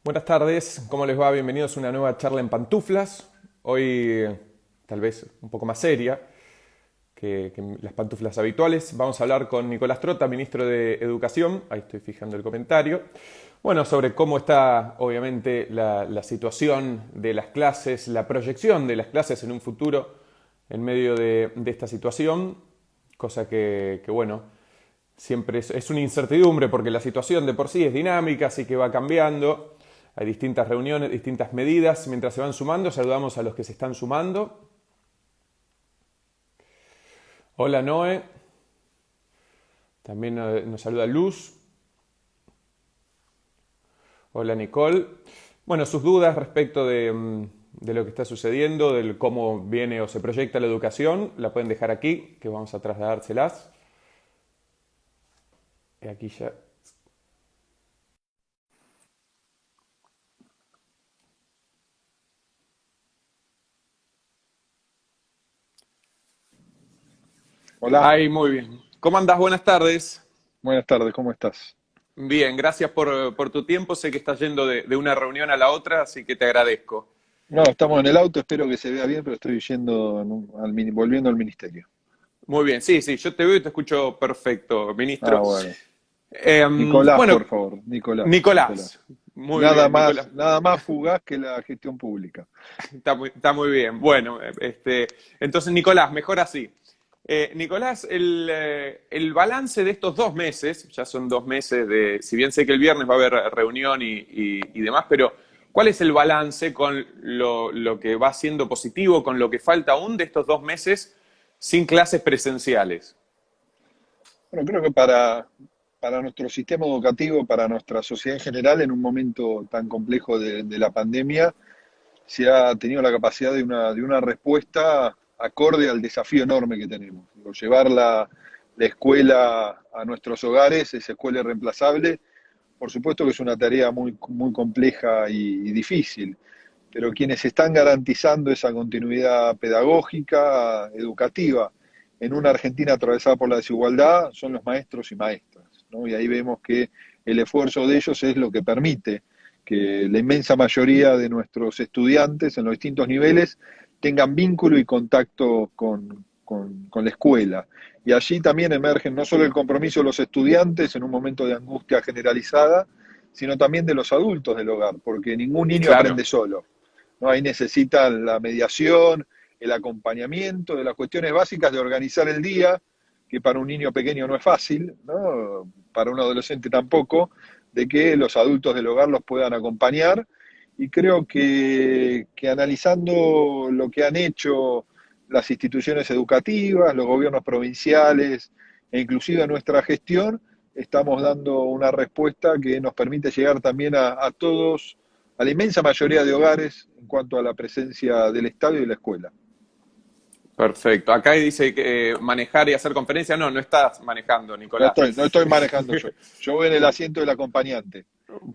Buenas tardes, ¿cómo les va? Bienvenidos a una nueva charla en pantuflas. Hoy tal vez un poco más seria que las pantuflas habituales. Vamos a hablar con Nicolás Trota, ministro de Educación. Ahí estoy fijando el comentario. Bueno, sobre cómo está obviamente la situación de las clases, la proyección de las clases en un futuro en medio de esta situación, cosa bueno, siempre es una incertidumbre porque la situación de por sí es dinámica, así que va cambiando. Hay distintas reuniones, distintas medidas. Mientras se van sumando, saludamos a los que se están sumando. Hola Noé, también nos saluda Luz. Hola Nicole. Bueno, sus dudas respecto de lo que está sucediendo, de cómo viene o se proyecta la educación, la pueden dejar aquí, que vamos a trasladárselas. Y aquí ya. Hola, Ay, muy bien. ¿Cómo andás? Buenas tardes. buenas tardes, ¿cómo estás? Bien, gracias por tu tiempo. Sé que estás yendo de una reunión a la otra, así que te agradezco. No, estamos en el auto, espero que se vea bien, pero estoy yendo volviendo al ministerio. Muy bien, sí, sí, yo te veo y te escucho perfecto, Ah, ministro. bueno. Nicolás, Bueno, por favor, Nicolás, Nicolás. Nicolás, muy bien, Nicolás, Nada más fugaz que la gestión pública. está muy bien. Bueno, entonces, Nicolás, mejor así. Nicolás, el balance de estos 2 meses, ya son 2 meses si bien sé que el viernes va a haber reunión y demás, pero ¿cuál es el balance con lo que va siendo positivo, con lo que falta aún de estos 2 meses sin clases presenciales? Bueno, creo que para nuestro sistema educativo, para nuestra sociedad en general, en un momento tan complejo de la pandemia, se ha tenido la capacidad de una respuesta acorde al desafío enorme que tenemos. Digo, llevar la escuela a nuestros hogares, esa escuela irreemplazable, por supuesto que es una tarea muy compleja y difícil, pero quienes están garantizando esa continuidad pedagógica, educativa, en una Argentina atravesada por la desigualdad, son los maestros y maestras, ¿no? Y ahí vemos que el esfuerzo de ellos es lo que permite que la inmensa mayoría de nuestros estudiantes en los distintos niveles tengan vínculo y contacto con la escuela. Y allí también emergen no solo el compromiso de los estudiantes en un momento de angustia generalizada, sino también de los adultos del hogar, porque ningún niño Claro, aprende solo, ¿no? Ahí necesitan la mediación, el acompañamiento de las cuestiones básicas de organizar el día, que para un niño pequeño no es fácil, ¿no? Para un adolescente tampoco, de que los adultos del hogar los puedan acompañar. Y creo que analizando lo que han hecho las instituciones educativas, los gobiernos provinciales e inclusive nuestra gestión, estamos dando una respuesta que nos permite llegar también a todos, a la inmensa mayoría de hogares en cuanto a la presencia del Estado y de la escuela. perfecto. Acá dice que manejar y hacer conferencias. No, no estás manejando, Nicolás. No estoy manejando yo. Yo voy en el asiento del acompañante.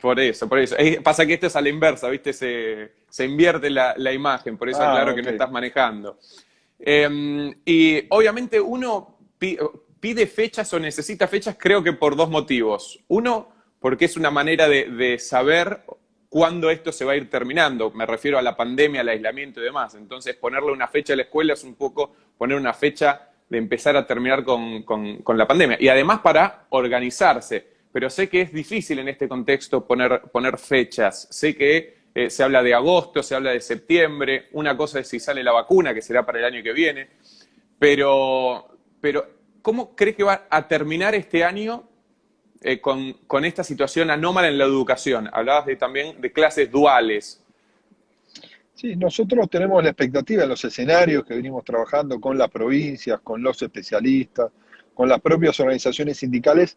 Por eso, por eso. Pasa que esto es a la inversa, ¿viste? Se invierte la imagen, por eso Ah, aclaro que ok. no estás manejando. Y obviamente uno pide fechas o necesita fechas, creo que por dos motivos. Uno, porque es una manera de saber cuándo esto se va a ir terminando. Me refiero a la pandemia, al aislamiento y demás. Entonces, ponerle una fecha a la escuela es un poco poner una fecha de empezar a terminar con la pandemia. Y además para organizarse. Pero sé que es difícil en este contexto poner fechas. Sé que se habla de agosto, se habla de septiembre. Una cosa es si sale la vacuna, que será para el año que viene. Pero ¿cómo crees que va a terminar este año con esta situación anómala en la educación? Hablabas también de clases duales. Sí, nosotros tenemos la expectativa en los escenarios que venimos trabajando con las provincias, con los especialistas, con las propias organizaciones sindicales,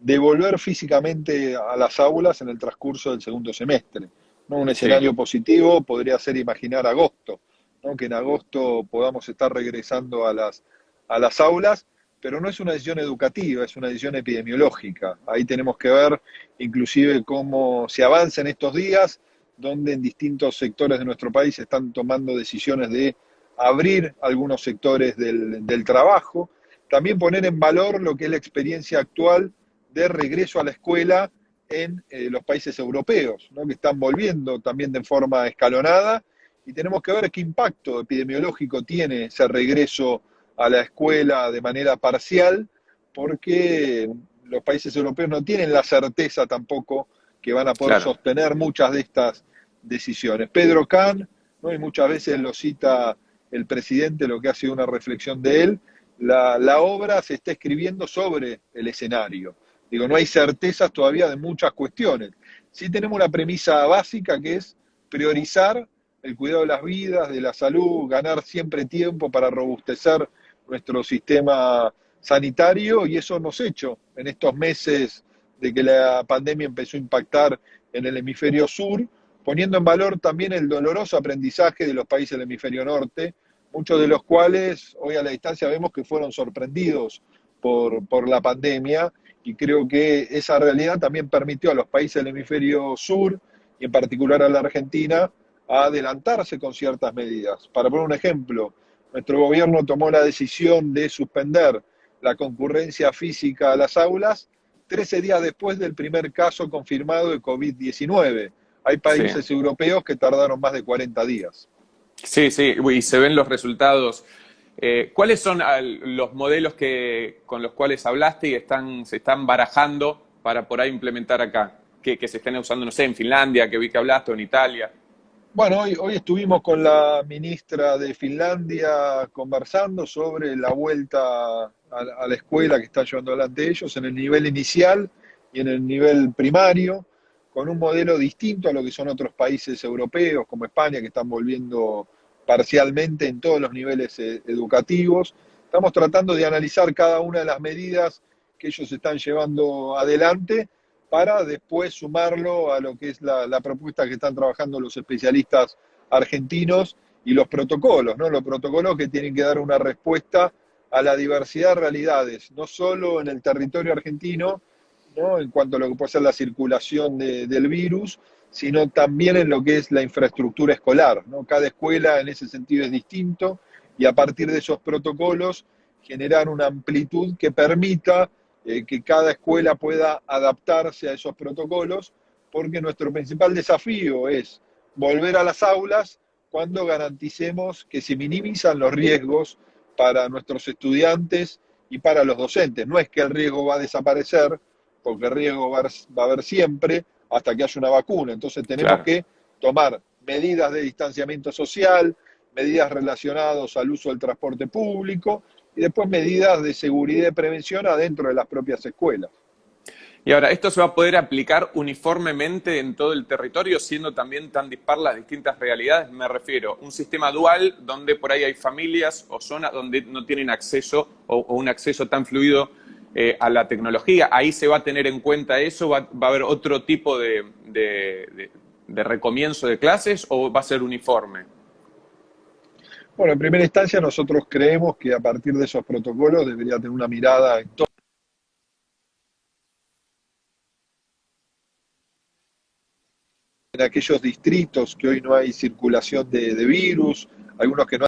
de volver físicamente a las aulas en el transcurso del segundo semestre, ¿no? Un Sí, escenario positivo podría ser imaginar agosto, ¿no? Que en agosto podamos estar regresando a las aulas, pero no es una decisión educativa, es una decisión epidemiológica. Ahí tenemos que ver inclusive cómo se avanza en estos días, donde en distintos sectores de nuestro país se están tomando decisiones de abrir algunos sectores del trabajo, también poner en valor lo que es la experiencia actual de regreso a la escuela en los países europeos, ¿no? Que están volviendo también de forma escalonada, y tenemos que ver qué impacto epidemiológico tiene ese regreso a la escuela de manera parcial, porque los países europeos no tienen la certeza tampoco que van a poder Claro. sostener muchas de estas decisiones. Pedro Kahn, ¿no? Y muchas veces lo cita el presidente, lo que ha sido una reflexión de él, la obra se está escribiendo sobre el escenario. Digo, no hay certezas todavía de muchas cuestiones. Sí tenemos una premisa básica que es priorizar el cuidado de las vidas, de la salud, ganar siempre tiempo para robustecer nuestro sistema sanitario, y eso hemos hecho en estos meses de que la pandemia empezó a impactar en el hemisferio sur, poniendo en valor también el doloroso aprendizaje de los países del hemisferio norte, muchos de los cuales hoy a la distancia vemos que fueron sorprendidos por la pandemia, y creo que esa realidad también permitió a los países del hemisferio sur, y en particular a la Argentina, a adelantarse con ciertas medidas. Para poner un ejemplo, nuestro gobierno tomó la decisión de suspender la concurrencia física a las aulas 13 días después del primer caso confirmado de COVID-19. Hay Sí. países europeos que tardaron más de 40 días. Sí, sí, y se ven los resultados. ¿Cuáles son los modelos con los cuales hablaste y se están barajando para por ahí implementar acá? Que se estén usando, no sé, en Finlandia, que vi que hablaste, o en Italia. Bueno, hoy estuvimos con la ministra de Finlandia conversando sobre la vuelta a la escuela que están llevando adelante ellos en el nivel inicial y en el nivel primario, con un modelo distinto a lo que son otros países europeos como España, que están volviendo parcialmente en todos los niveles educativos. Estamos tratando de analizar cada una de las medidas que ellos están llevando adelante para después sumarlo a lo que es la propuesta que están trabajando los especialistas argentinos y los protocolos, ¿no? Los protocolos que tienen que dar una respuesta a la diversidad de realidades, no solo en el territorio argentino, ¿no? En cuanto a lo que puede ser la circulación del virus, sino también en lo que es la infraestructura escolar, ¿no? Cada escuela en ese sentido es distinto, y a partir de esos protocolos generar una amplitud que permita que cada escuela pueda adaptarse a esos protocolos, porque nuestro principal desafío es volver a las aulas cuando garanticemos que se minimizan los riesgos para nuestros estudiantes y para los docentes. No es que el riesgo va a desaparecer, porque el riesgo va a haber siempre hasta que haya una vacuna. Entonces tenemos Claro. que tomar medidas de distanciamiento social, medidas relacionadas al uso del transporte público, y después medidas de seguridad y prevención adentro de las propias escuelas. Y ahora, ¿esto se va a poder aplicar uniformemente en todo el territorio, siendo también tan dispar las distintas realidades? Me refiero a un sistema dual donde por ahí hay familias o zonas donde no tienen acceso o un acceso tan fluido a la tecnología. ¿Ahí se va a tener en cuenta eso? ¿Va a haber otro tipo de recomienzo de clases o va a ser uniforme? Bueno, en primera instancia nosotros creemos que a partir de esos protocolos debería tener una mirada en aquellos distritos que hoy no hay circulación de virus, algunos que no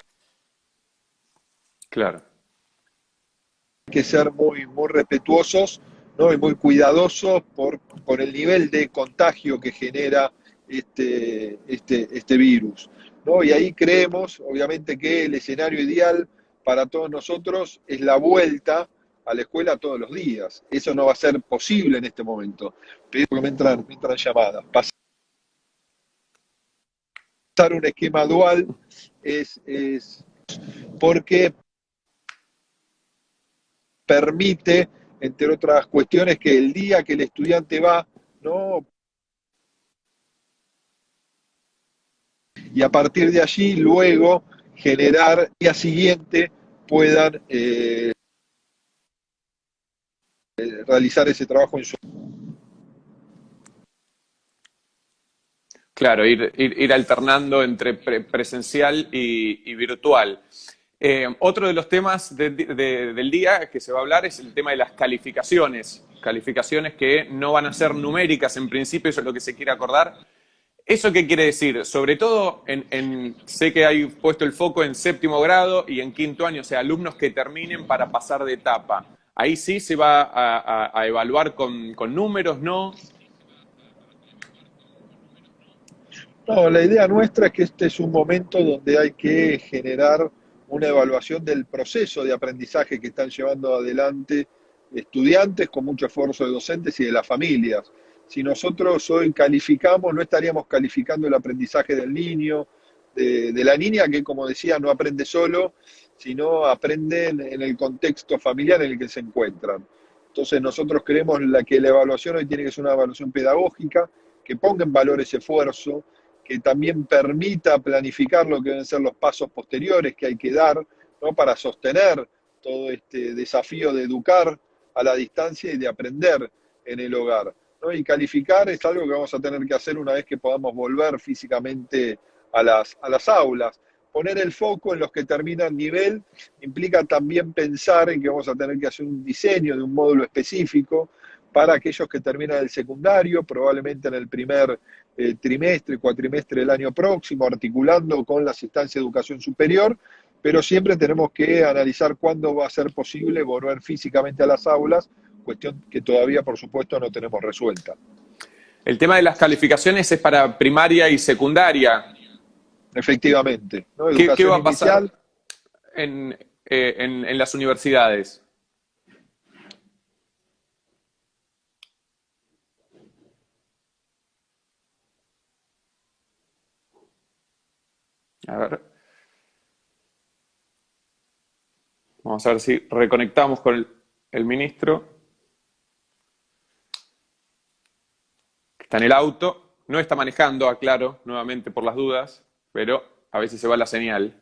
Claro. hay que ser muy respetuosos, ¿no? Y muy cuidadosos por el nivel de contagio que genera este virus, ¿no? Y ahí creemos, obviamente, que el escenario ideal para todos nosotros es la vuelta a la escuela todos los días. Eso no va a ser posible en este momento. Pero me entran llamadas. Pasar un esquema dual es porque permite, entre otras cuestiones, que el día que el estudiante va, ¿no? Y a partir de allí, luego, generar el día siguiente puedan realizar ese trabajo en su... Claro, ir alternando entre presencial y virtual. Otro de los temas del día que se va a hablar es el tema de las calificaciones. Calificaciones que no van a ser numéricas en principio, eso es lo que se quiere acordar. ¿Eso qué quiere decir? Sobre todo, sé que hay puesto el foco en séptimo grado y en quinto año, o sea, alumnos que terminen para pasar de etapa. Ahí sí se va a evaluar con números, ¿no? No, la idea nuestra es que este es un momento donde hay que generar una evaluación del proceso de aprendizaje que están llevando adelante estudiantes con mucho esfuerzo de docentes y de las familias. Si nosotros hoy calificamos, no estaríamos calificando el aprendizaje del niño, de la niña que, como decía, no aprende solo, sino aprende en el contexto familiar en el que se encuentran. Entonces nosotros creemos que la evaluación hoy tiene que ser una evaluación pedagógica, que ponga en valor ese esfuerzo, que también permita planificar lo que deben ser los pasos posteriores que hay que dar, ¿no? Para sostener todo este desafío de educar a la distancia y de aprender en el hogar, ¿no? Y calificar es algo que vamos a tener que hacer una vez que podamos volver físicamente a las aulas. Poner el foco en los que terminan nivel implica también pensar en que vamos a tener que hacer un diseño de un módulo específico para aquellos que terminan el secundario, probablemente en el primer trimestre, cuatrimestre del año próximo, articulando con las instancias de educación superior, pero siempre tenemos que analizar cuándo va a ser posible volver físicamente a las aulas, cuestión que todavía, por supuesto, no tenemos resuelta. El tema de las calificaciones es para primaria y secundaria. Efectivamente, ¿no? ¿Qué Educación va a pasar inicial. en las universidades? A ver, vamos a ver si reconectamos con el ministro, que está en el auto. No está manejando, aclaro, nuevamente por las dudas, pero a veces se va la señal.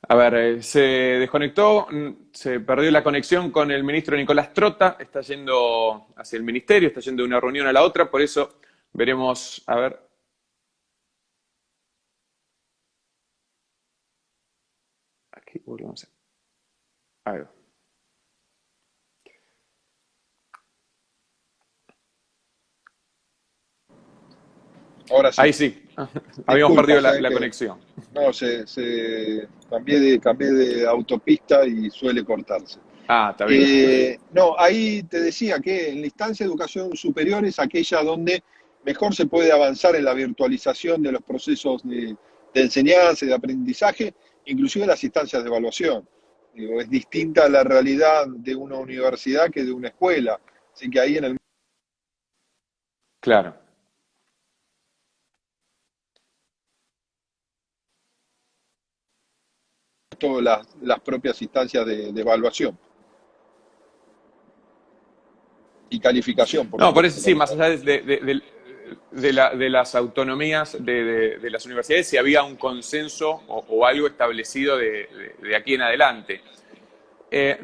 A ver, se desconectó, se perdió la conexión con el ministro Nicolás Trota, está yendo hacia el ministerio, está yendo de una reunión a la otra, por eso veremos, a ver. Aquí volvemos a ver. Ahora sí. Ahí sí, habíamos Disculpa, perdido ¿sabes la qué? conexión. No, cambié de autopista y suele cortarse. Ah, está bien. No, ahí te decía que en la instancia de educación superior es aquella donde mejor se puede avanzar en la virtualización de los procesos de enseñanza y de aprendizaje, inclusive las instancias de evaluación. Digo, es distinta la realidad de una universidad que de una escuela. Así que ahí en el Claro. todas las propias instancias de evaluación y calificación, por No, por supuesto, eso sí, más también. allá de las autonomías de las universidades, si había un consenso o algo establecido de aquí en adelante. Eh,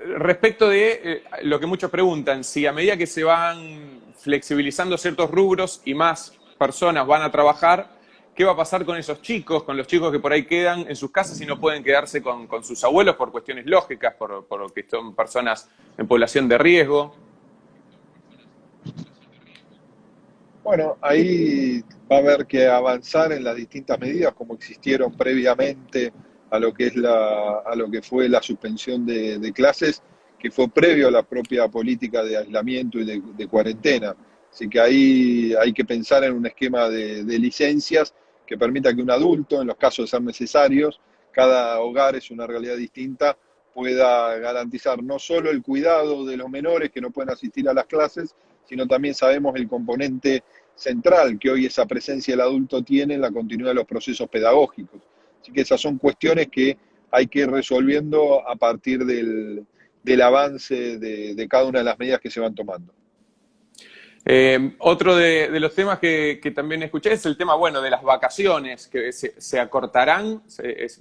Respecto de lo que muchos preguntan, si a medida que se van flexibilizando ciertos rubros y más personas van a trabajar, ¿qué va a pasar con esos chicos, con los chicos que por ahí quedan en sus casas y no pueden quedarse con sus abuelos por cuestiones lógicas, por que son personas en población de riesgo? Bueno, ahí va a haber que avanzar en las distintas medidas como existieron previamente a lo que a lo que fue la suspensión de clases, que fue previo a la propia política de aislamiento y de cuarentena. Así que ahí hay que pensar en un esquema de licencias que permita que un adulto, en los casos de ser necesarios, cada hogar es una realidad distinta, pueda garantizar no solo el cuidado de los menores que no pueden asistir a las clases, sino también sabemos el componente central que hoy esa presencia del adulto tiene en la continuidad de los procesos pedagógicos. Así que esas son cuestiones que hay que ir resolviendo a partir del avance de cada una de las medidas que se van tomando. Otro de los temas que también escuché es el tema, bueno, de las vacaciones, que se acortarán,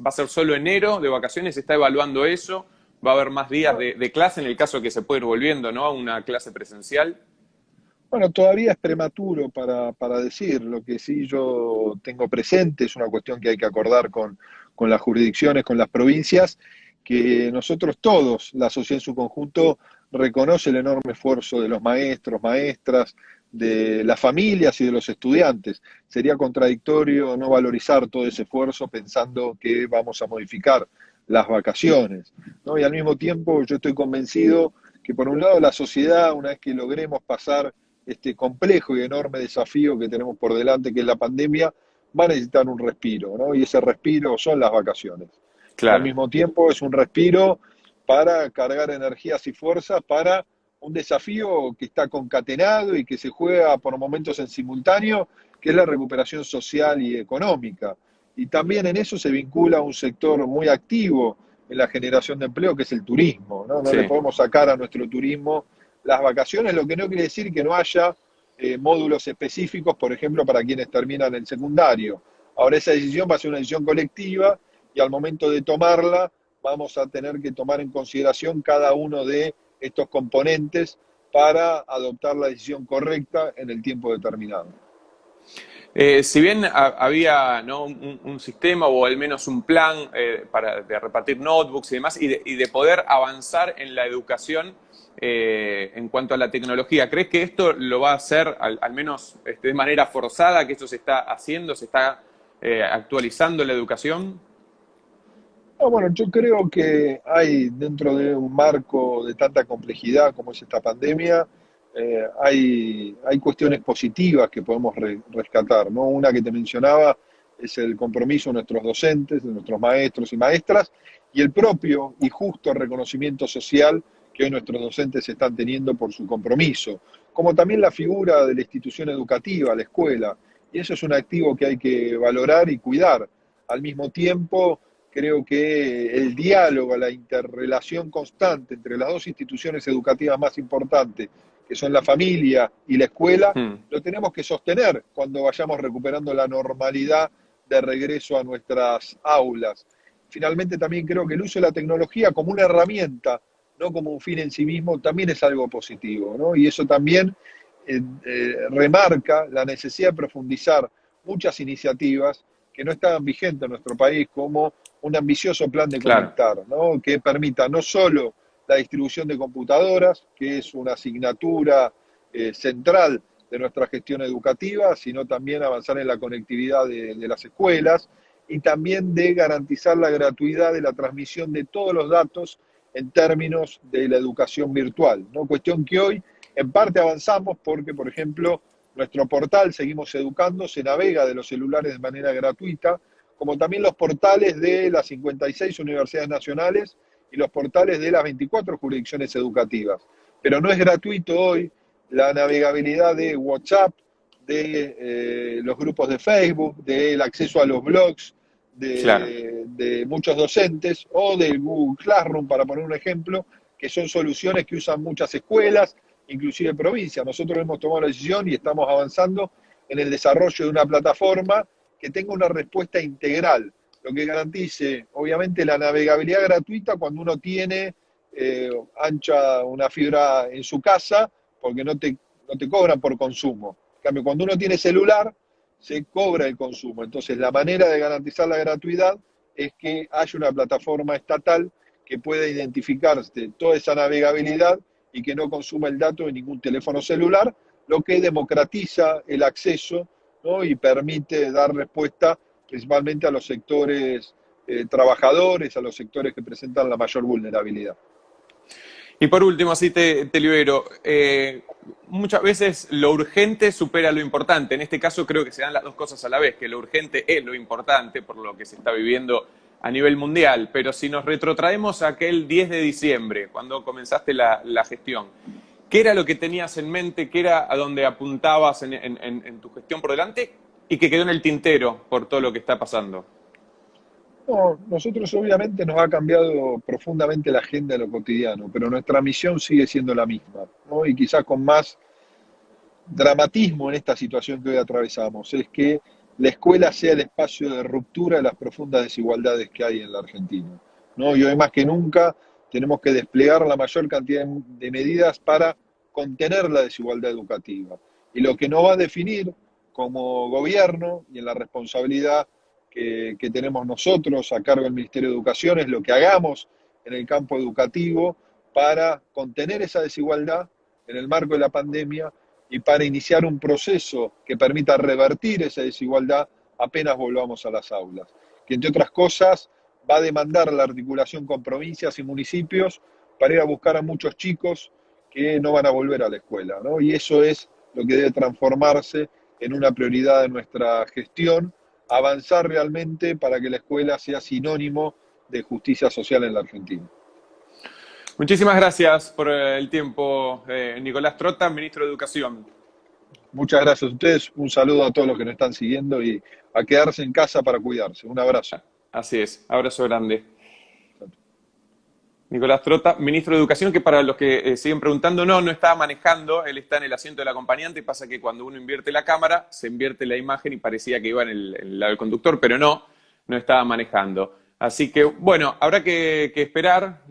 va a ser solo enero de vacaciones, se está evaluando eso, va a haber más días de clase en el caso de que se pueda ir volviendo, ¿no?, a una clase presencial. Bueno, todavía es prematuro para decir. Lo que sí yo tengo presente es una cuestión que hay que acordar con las jurisdicciones, con las provincias, que nosotros todos, la sociedad en su conjunto, reconoce el enorme esfuerzo de los maestros, maestras, de las familias y de los estudiantes. Sería contradictorio no valorizar todo ese esfuerzo pensando que vamos a modificar las vacaciones, ¿no? Y al mismo tiempo yo estoy convencido que por un lado la sociedad, una vez que logremos pasar este complejo y enorme desafío que tenemos por delante, que es la pandemia, va a necesitar un respiro, ¿no? Y ese respiro son las vacaciones. Y al Claro. mismo tiempo es un respiro para cargar energías y fuerzas para un desafío que está concatenado y que se juega por momentos en simultáneo, que es la recuperación social y económica. Y también en eso se vincula un sector muy activo en la generación de empleo, que es el turismo, ¿no? No le Sí. podemos sacar a nuestro turismo las vacaciones, lo que no quiere decir que no haya módulos específicos, por ejemplo, para quienes terminan el secundario. Ahora esa decisión va a ser una decisión colectiva y al momento de tomarla vamos a tener que tomar en consideración cada uno de estos componentes para adoptar la decisión correcta en el tiempo determinado. Si bien había, ¿no?, un sistema o al menos un plan de repartir notebooks y demás, y de poder avanzar en la educación en cuanto a la tecnología, ¿crees que esto lo va a hacer al menos de manera forzada, que esto se está haciendo, se está actualizando la educación? No, bueno, yo creo que hay dentro de un marco de tanta complejidad como es esta pandemia, hay cuestiones positivas que podemos rescatar, ¿no? Una que te mencionaba es el compromiso de nuestros docentes, de nuestros maestros y maestras, y el propio y justo reconocimiento social que hoy nuestros docentes están teniendo por su compromiso, como también la figura de la institución educativa, la escuela, y eso es un activo que hay que valorar y cuidar. Al mismo tiempo, creo que el diálogo, la interrelación constante entre las dos instituciones educativas más importantes, que son la familia y la escuela, Hmm. lo tenemos que sostener cuando vayamos recuperando la normalidad de regreso a nuestras aulas. Finalmente también creo que el uso de la tecnología como una herramienta, no como un fin en sí mismo, también es algo positivo, ¿no? Y eso también remarca la necesidad de profundizar muchas iniciativas que no estaban vigentes en nuestro país, como un ambicioso plan de Claro. conectar, ¿no? Que permita no solo la distribución de computadoras, que es una asignatura central de nuestra gestión educativa, sino también avanzar en la conectividad de las escuelas y también de garantizar la gratuidad de la transmisión de todos los datos en términos de la educación virtual, ¿no? Cuestión que hoy en parte avanzamos porque, por ejemplo, nuestro portal Seguimos Educando se navega de los celulares de manera gratuita, como también los portales de las 56 universidades nacionales y los portales de las 24 jurisdicciones educativas. Pero no es gratuito hoy la navegabilidad de WhatsApp, de los grupos de Facebook, del acceso a los blogs Claro. de muchos docentes o del Google Classroom, para poner un ejemplo, que son soluciones que usan muchas escuelas, inclusive provincias. Nosotros hemos tomado la decisión y estamos avanzando en el desarrollo de una plataforma que tenga una respuesta integral, lo que garantice, obviamente, la navegabilidad gratuita cuando uno tiene ancha una fibra en su casa, porque no te cobran por consumo. En cambio, cuando uno tiene celular, se cobra el consumo. Entonces, la manera de garantizar la gratuidad es que haya una plataforma estatal que pueda identificar toda esa navegabilidad y que no consuma el dato de ningún teléfono celular, lo que democratiza el acceso, ¿no? Y permite dar respuesta principalmente a los sectores trabajadores, a los sectores que presentan la mayor vulnerabilidad. Y por último, así te libero. Muchas veces lo urgente supera lo importante. En este caso creo que se dan las dos cosas a la vez, que lo urgente es lo importante por lo que se está viviendo a nivel mundial. Pero si nos retrotraemos a aquel 10 de diciembre, cuando comenzaste la gestión, ¿qué era lo que tenías en mente? ¿Qué era a donde apuntabas en tu gestión por delante? Y que quedó en el tintero por todo lo que está pasando. No, nosotros obviamente nos ha cambiado profundamente la agenda de lo cotidiano, pero nuestra misión sigue siendo la misma, ¿no? Y quizás con más dramatismo en esta situación que hoy atravesamos, es que la escuela sea el espacio de ruptura de las profundas desigualdades que hay en la Argentina, ¿no? Y hoy más que nunca tenemos que desplegar la mayor cantidad de medidas para contener la desigualdad educativa. Y lo que nos va a definir como gobierno y en la responsabilidad que tenemos nosotros a cargo del Ministerio de Educación es lo que hagamos en el campo educativo para contener esa desigualdad en el marco de la pandemia y para iniciar un proceso que permita revertir esa desigualdad apenas volvamos a las aulas, que entre otras cosas va a demandar la articulación con provincias y municipios para ir a buscar a muchos chicos que no van a volver a la escuela, ¿no? Y eso es lo que debe transformarse en una prioridad de nuestra gestión, avanzar realmente para que la escuela sea sinónimo de justicia social en la Argentina. Muchísimas gracias por el tiempo, Nicolás Trota, ministro de Educación. Muchas gracias a ustedes, un saludo a todos los que nos están siguiendo y a quedarse en casa para cuidarse. Un abrazo. Así es, abrazo grande. Nicolás Trota, ministro de Educación, que para los que siguen preguntando, no estaba manejando, él está en el asiento del acompañante, pasa que cuando uno invierte la cámara, se invierte la imagen y parecía que iba en el lado del conductor, pero no estaba manejando. Así que, bueno, habrá que esperar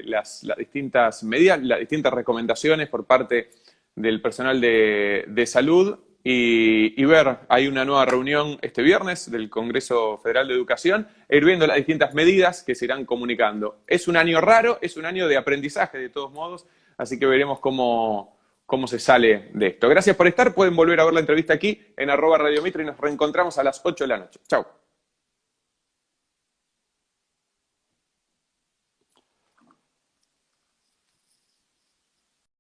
las distintas medidas, las distintas recomendaciones por parte del personal de salud y ver, hay una nueva reunión este viernes del Congreso Federal de Educación, e ir viendo las distintas medidas que se irán comunicando. Es un año raro, es un año de aprendizaje de todos modos, así que veremos cómo se sale de esto. Gracias por estar, pueden volver a ver la entrevista aquí en @Radio Mitre y nos reencontramos a las 8 de la noche. Chau.